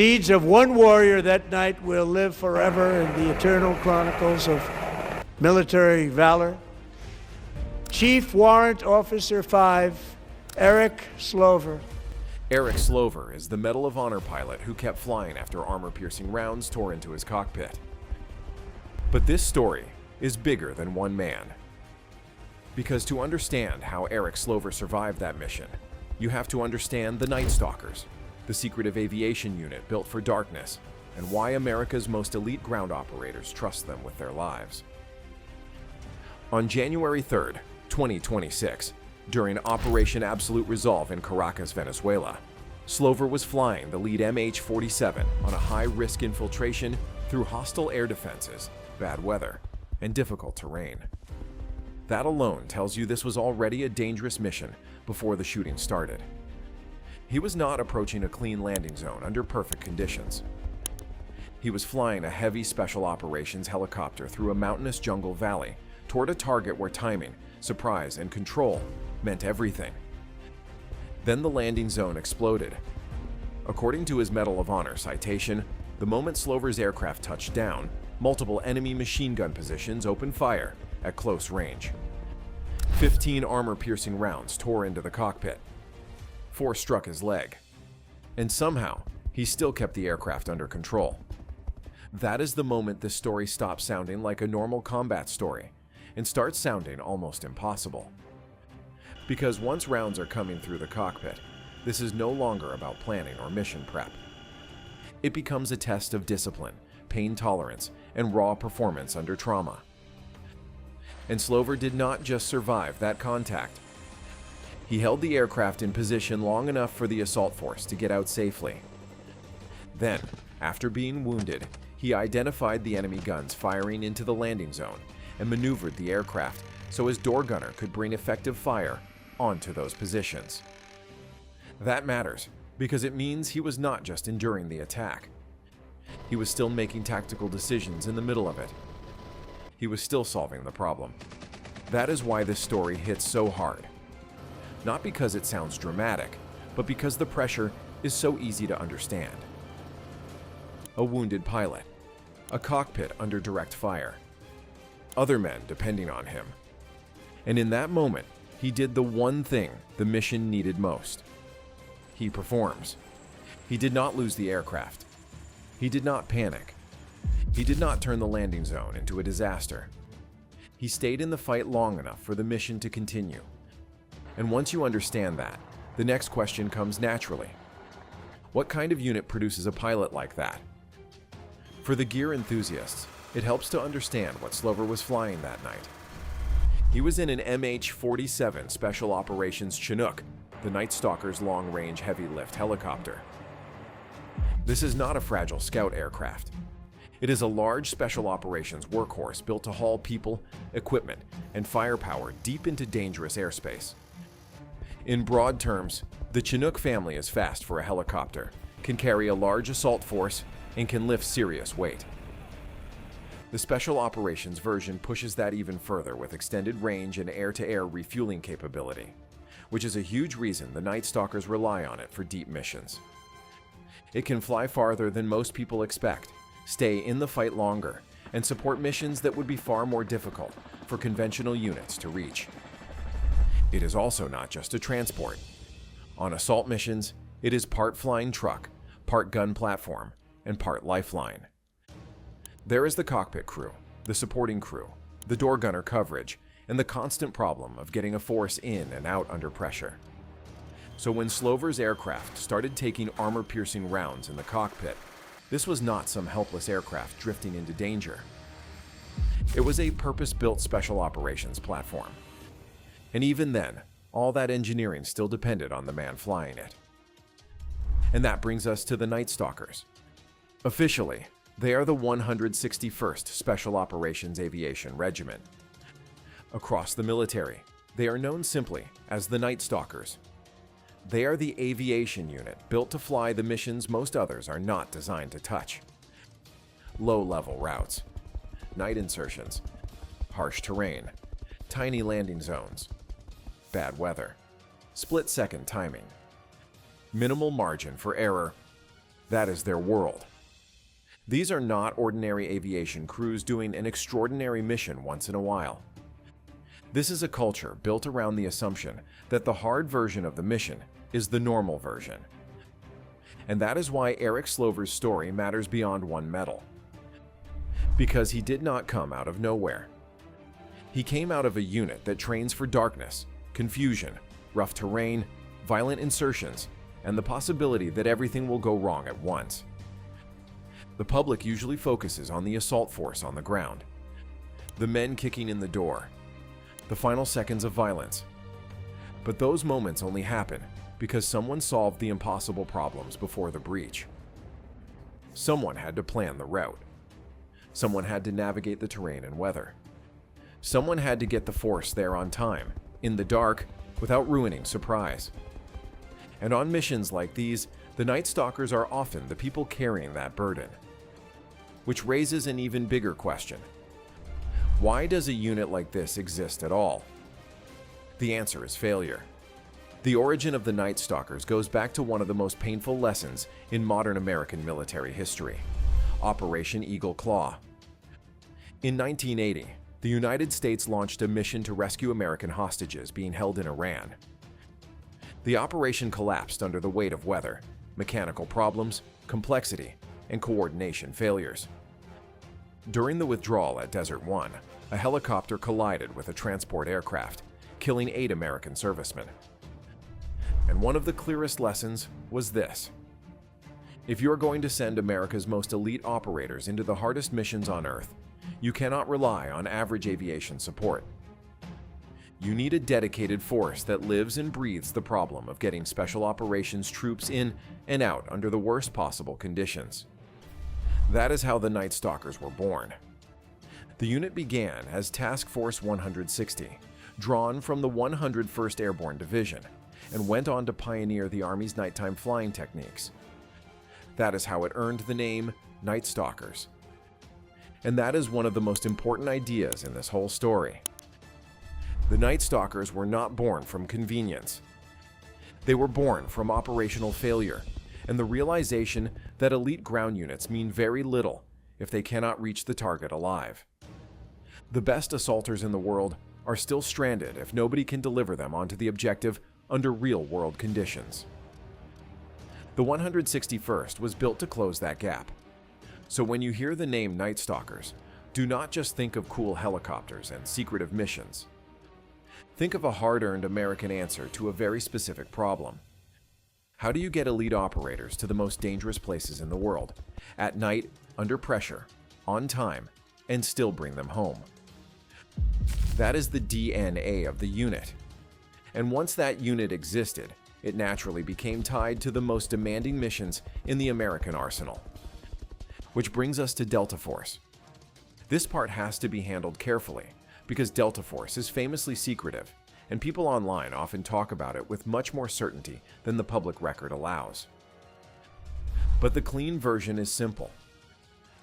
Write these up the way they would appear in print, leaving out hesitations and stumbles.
deeds of one warrior that night will live forever in the eternal chronicles of military valor. Chief Warrant Officer 5, Eric Slover. Eric Slover is the Medal of Honor pilot who kept flying after armor-piercing rounds tore into his cockpit. But this story is bigger than one man. Because to understand how Eric Slover survived that mission, you have to understand the Night Stalkers, the secretive aviation unit built for darkness, and why America's most elite ground operators trust them with their lives. On January 3rd, 2026, during Operation Absolute Resolve in Caracas, Venezuela, Slover was flying the lead MH-47 on a high-risk infiltration through hostile air defenses, bad weather, and difficult terrain. That alone tells you this was already a dangerous mission before the shooting started. He was not approaching a clean landing zone under perfect conditions. He was flying a heavy Special Operations helicopter through a mountainous jungle valley toward a target where timing, surprise, and control meant everything. Then the landing zone exploded. According to his Medal of Honor citation, the moment Slover's aircraft touched down, multiple enemy machine gun positions opened fire at close range. 15 armor-piercing rounds tore into the cockpit. 4 struck his leg. And somehow, he still kept the aircraft under control. That is the moment this story stops sounding like a normal combat story and starts sounding almost impossible. Because once rounds are coming through the cockpit, this is no longer about planning or mission prep. It becomes a test of discipline, pain tolerance, and raw performance under trauma. And Slover did not just survive that contact. He held the aircraft in position long enough for the assault force to get out safely. Then, after being wounded, he identified the enemy guns firing into the landing zone and maneuvered the aircraft so his door gunner could bring effective fire onto those positions. That matters because it means he was not just enduring the attack. He was still making tactical decisions in the middle of it. He was still solving the problem. That is why this story hits so hard. Not because it sounds dramatic, but because the pressure is so easy to understand. A wounded pilot, a cockpit under direct fire, other men depending on him. And in that moment, he did the one thing the mission needed most. He performs. He did not lose the aircraft. He did not panic. He did not turn the landing zone into a disaster. He stayed in the fight long enough for the mission to continue. And once you understand that, the next question comes naturally. What kind of unit produces a pilot like that? For the gear enthusiasts, it helps to understand what Slover was flying that night. He was in an MH-47 Special Operations Chinook, the Night Stalkers long-range heavy-lift helicopter. This is not a fragile scout aircraft. It is a large Special Operations workhorse built to haul people, equipment, and firepower deep into dangerous airspace. In broad terms, the Chinook family is fast for a helicopter, can carry a large assault force, and can lift serious weight. The Special Operations version pushes that even further with extended range and air-to-air refueling capability, which is a huge reason the Night Stalkers rely on it for deep missions. It can fly farther than most people expect, stay in the fight longer, and support missions that would be far more difficult for conventional units to reach. It is also not just a transport. On assault missions, it is part flying truck, part gun platform, and part lifeline. There is the cockpit crew, the supporting crew, the door gunner coverage, and the constant problem of getting a force in and out under pressure. So when Slover's aircraft started taking armor-piercing rounds in the cockpit, this was not some helpless aircraft drifting into danger. It was a purpose-built Special Operations platform. And even then, all that engineering still depended on the man flying it. And that brings us to the Night Stalkers. Officially, they are the 161st Special Operations Aviation Regiment. Across the military, they are known simply as the Night Stalkers. They are the aviation unit built to fly the missions most others are not designed to touch. Low-level routes, night insertions, harsh terrain, tiny landing zones, bad weather, split-second timing, minimal margin for error, That is their world. These are not ordinary aviation crews doing an extraordinary mission once in a while. This is a culture built around the assumption that the hard version of the mission is the normal version. And that is why Eric Slover's story matters beyond one medal. Because he did not come out of nowhere. He came out of a unit that trains for darkness, confusion, rough terrain, violent insertions, and the possibility that everything will go wrong at once. The public usually focuses on the assault force on the ground, the men kicking in the door, the final seconds of violence. But those moments only happen because someone solved the impossible problems before the breach. Someone had to plan the route. Someone had to navigate the terrain and weather. Someone had to get the force there on time, in the dark, without ruining surprise. And on missions like these, the Night Stalkers are often the people carrying that burden. Which raises an even bigger question. Why does a unit like this exist at all? The answer is failure. The origin of the Night Stalkers goes back to one of the most painful lessons in modern American military history, Operation Eagle Claw. In 1980, the United States launched a mission to rescue American hostages being held in Iran. The operation collapsed under the weight of weather, mechanical problems, complexity, and coordination failures. During the withdrawal at Desert One, a helicopter collided with a transport aircraft, killing 8 American servicemen. And one of the clearest lessons was this. If you're going to send America's most elite operators into the hardest missions on Earth, you cannot rely on average aviation support. You need a dedicated force that lives and breathes the problem of getting special operations troops in and out under the worst possible conditions. That is how the Night Stalkers were born. The unit began as Task Force 160, drawn from the 101st Airborne Division, and went on to pioneer the Army's nighttime flying techniques. That is how it earned the name Night Stalkers. And that is one of the most important ideas in this whole story. The Night Stalkers were not born from convenience. They were born from operational failure and the realization that elite ground units mean very little if they cannot reach the target alive. The best assaulters in the world are still stranded if nobody can deliver them onto the objective under real-world conditions. The 161st was built to close that gap. So when you hear the name Night Stalkers, do not just think of cool helicopters and secretive missions. Think of a hard-earned American answer to a very specific problem. How do you get elite operators to the most dangerous places in the world, at night, under pressure, on time, and still bring them home? That is the DNA of the unit. And once that unit existed, it naturally became tied to the most demanding missions in the American arsenal. Which brings us to Delta Force. This part has to be handled carefully, because Delta Force is famously secretive, and people online often talk about it with much more certainty than the public record allows. But the clean version is simple.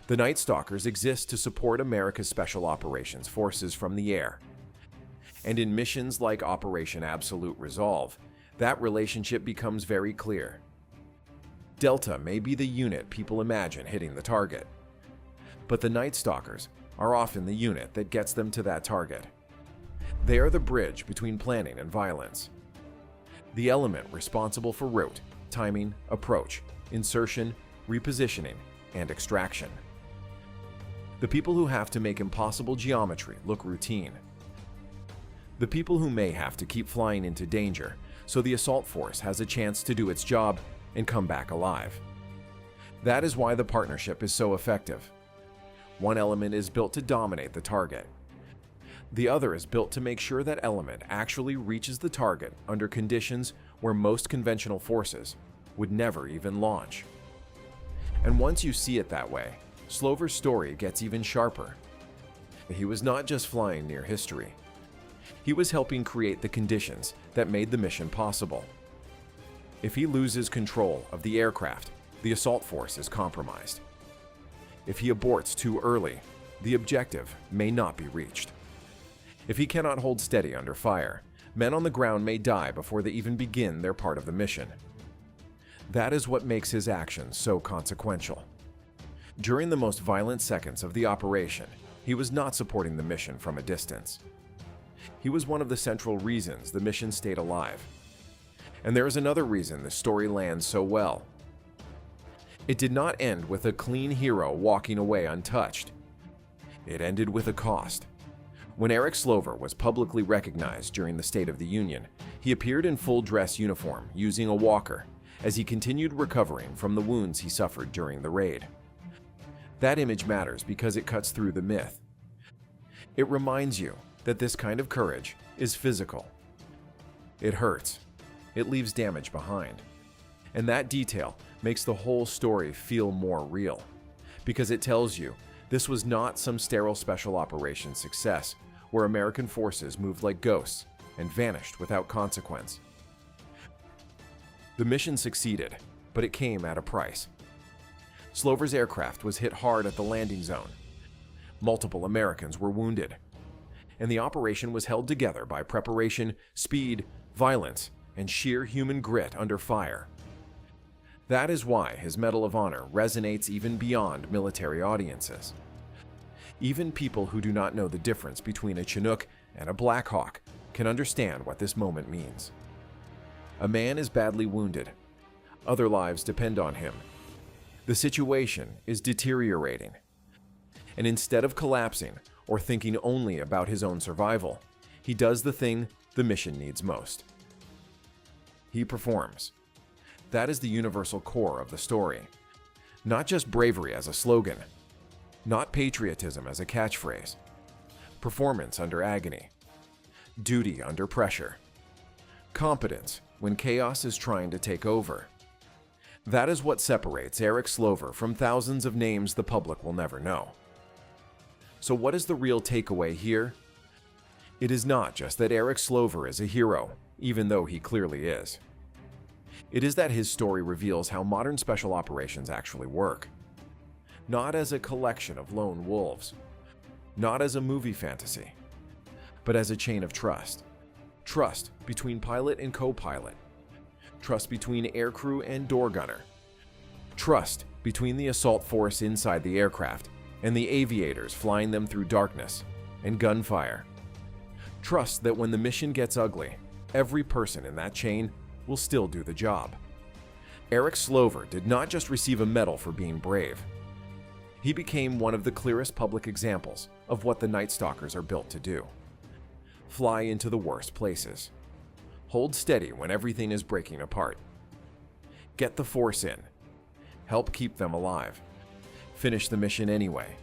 The Night Stalkers exist to support America's Special Operations Forces from the air. And in missions like Operation Absolute Resolve, that relationship becomes very clear. Delta may be the unit people imagine hitting the target, but the Night Stalkers are often the unit that gets them to that target. They are the bridge between planning and violence. The element responsible for route, timing, approach, insertion, repositioning, and extraction. The people who have to make impossible geometry look routine. The people who may have to keep flying into danger so the assault force has a chance to do its job and come back alive. That is why the partnership is so effective. One element is built to dominate the target. The other is built to make sure that element actually reaches the target under conditions where most conventional forces would never even launch. And once you see it that way, Slover's story gets even sharper. He was not just flying near history. He was helping create the conditions that made the mission possible. If he loses control of the aircraft, the assault force is compromised. If he aborts too early, the objective may not be reached. If he cannot hold steady under fire, men on the ground may die before they even begin their part of the mission. That is what makes his actions so consequential. During the most violent seconds of the operation, he was not supporting the mission from a distance. He was one of the central reasons the mission stayed alive. And there is another reason the story lands so well. It did not end with a clean hero walking away untouched. It ended with a cost. When Eric Slover was publicly recognized during the State of the Union, he appeared in full dress uniform using a walker as he continued recovering from the wounds he suffered during the raid. That image matters because it cuts through the myth. It reminds you that this kind of courage is physical. It hurts. It leaves damage behind. And that detail makes the whole story feel more real, because it tells you this was not some sterile special operations success where American forces moved like ghosts and vanished without consequence. The mission succeeded, but it came at a price. Slover's aircraft was hit hard at the landing zone. Multiple Americans were wounded, and the operation was held together by preparation, speed, violence, and sheer human grit under fire. That is why his Medal of Honor resonates even beyond military audiences. Even people who do not know the difference between a Chinook and a Black Hawk can understand what this moment means. A man is badly wounded. Other lives depend on him. The situation is deteriorating. And instead of collapsing or thinking only about his own survival, he does the thing the mission needs most. He performs. That is the universal core of the story. Not just bravery as a slogan, not patriotism as a catchphrase. Performance under agony. Duty under pressure. Competence when chaos is trying to take over. That is what separates Eric Slover from thousands of names the public will never know. So what is the real takeaway here? It is not just that Eric Slover is a hero, even though he clearly is. It is that his story reveals how modern special operations actually work. Not as a collection of lone wolves, not as a movie fantasy, but as a chain of trust. Trust between pilot and co-pilot. Trust between aircrew and door gunner. Trust between the assault force inside the aircraft and the aviators flying them through darkness and gunfire. Trust that when the mission gets ugly, every person in that chain will still do the job. Eric Slover did not just receive a medal for being brave. He became one of the clearest public examples of what the Night Stalkers are built to do. Fly into the worst places. Hold steady when everything is breaking apart. Get the force in. Help keep them alive. Finish the mission anyway.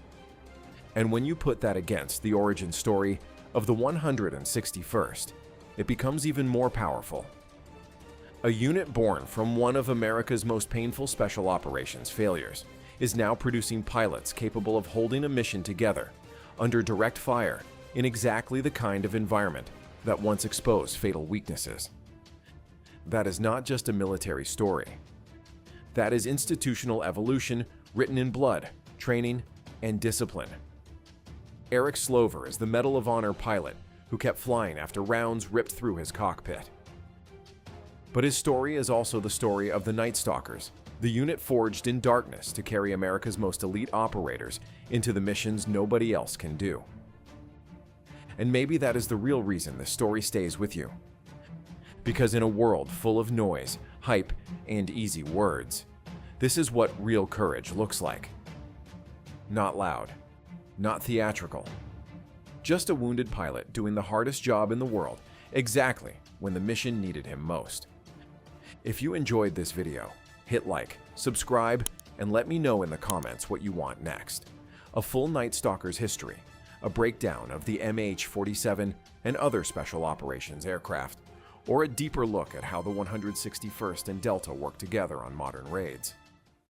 And when you put that against the origin story of the 161st, it becomes even more powerful. A unit born from one of America's most painful special operations failures is now producing pilots capable of holding a mission together under direct fire in exactly the kind of environment that once exposed fatal weaknesses. That is not just a military story. That is institutional evolution written in blood, training, and discipline. Eric Slover is the Medal of Honor pilot who kept flying after rounds ripped through his cockpit. But his story is also the story of the Night Stalkers, the unit forged in darkness to carry America's most elite operators into the missions nobody else can do. And maybe that is the real reason the story stays with you. Because in a world full of noise, hype, and easy words, this is what real courage looks like. Not loud, not theatrical. Just a wounded pilot doing the hardest job in the world exactly when the mission needed him most. If you enjoyed this video, hit like, subscribe, and let me know in the comments what you want next. A full Night Stalkers history, a breakdown of the MH-47 and other special operations aircraft, or a deeper look at how the 161st and Delta work together on modern raids.